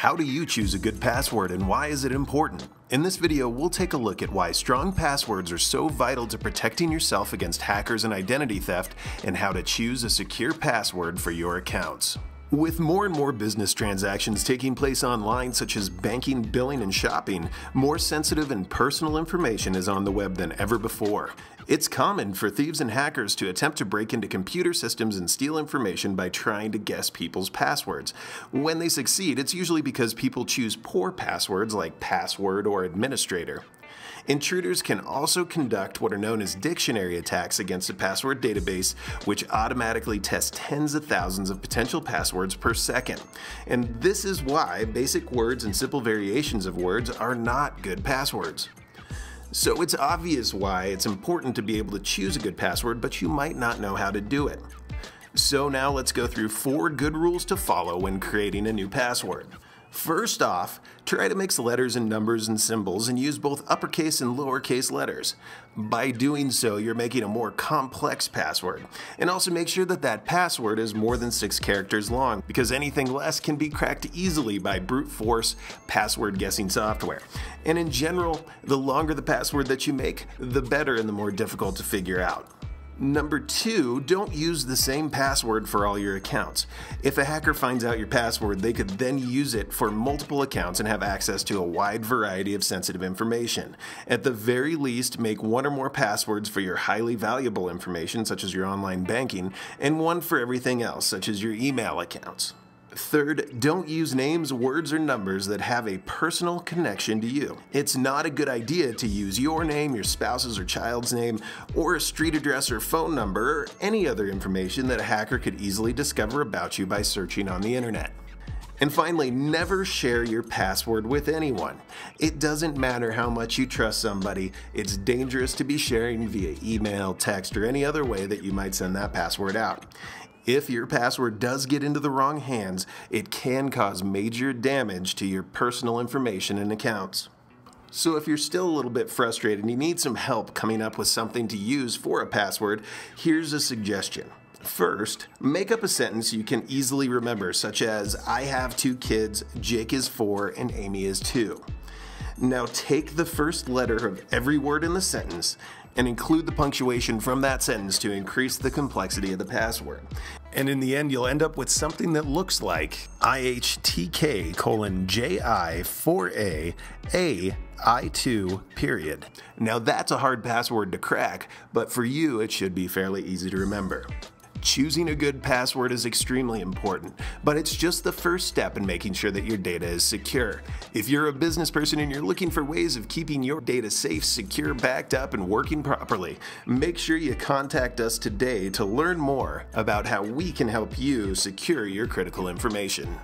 How do you choose a good password and why is it important? In this video, we'll take a look at why strong passwords are so vital to protecting yourself against hackers and identity theft, and how to choose a secure password for your accounts. With more and more business transactions taking place online, such as banking, billing, and shopping, more sensitive and personal information is on the web than ever before. It's common for thieves and hackers to attempt to break into computer systems and steal information by trying to guess people's passwords. When they succeed, it's usually because people choose poor passwords like password or administrator. Intruders can also conduct what are known as dictionary attacks against a password database, which automatically tests tens of thousands of potential passwords per second. And this is why basic words and simple variations of words are not good passwords. So it's obvious why it's important to be able to choose a good password, but you might not know how to do it. So now let's go through 4 good rules to follow when creating a new password. First off, try to mix letters and numbers and symbols and use both uppercase and lowercase letters. By doing so, you're making a more complex password. And also make sure that that password is more than 6 characters long, because anything less can be cracked easily by brute force password guessing software. And in general, the longer the password that you make, the better and the more difficult to figure out. Number 2, don't use the same password for all your accounts. If a hacker finds out your password, they could then use it for multiple accounts and have access to a wide variety of sensitive information. At the very least, make 1 or more passwords for your highly valuable information, such as your online banking, and 1 for everything else, such as your email accounts. Third, don't use names, words, or numbers that have a personal connection to you. It's not a good idea to use your name, your spouse's or child's name, or a street address or phone number, or any other information that a hacker could easily discover about you by searching on the internet. And finally, never share your password with anyone. It doesn't matter how much you trust somebody, it's dangerous to be sharing via email, text, or any other way that you might send that password out. If your password does get into the wrong hands, it can cause major damage to your personal information and accounts. So if you're still a little bit frustrated and you need some help coming up with something to use for a password, here's a suggestion. First, make up a sentence you can easily remember, such as, I have 2 kids, Jake is 4, and Amy is 2. Now take the first letter of every word in the sentence and include the punctuation from that sentence to increase the complexity of the password. And in the end, you'll end up with something that looks like IHTK:JI4A AI2 . Now that's a hard password to crack, but for you it should be fairly easy to remember. Choosing a good password is extremely important, but it's just the first step in making sure that your data is secure. If you're a business person and you're looking for ways of keeping your data safe, secure, backed up, and working properly, make sure you contact us today to learn more about how we can help you secure your critical information.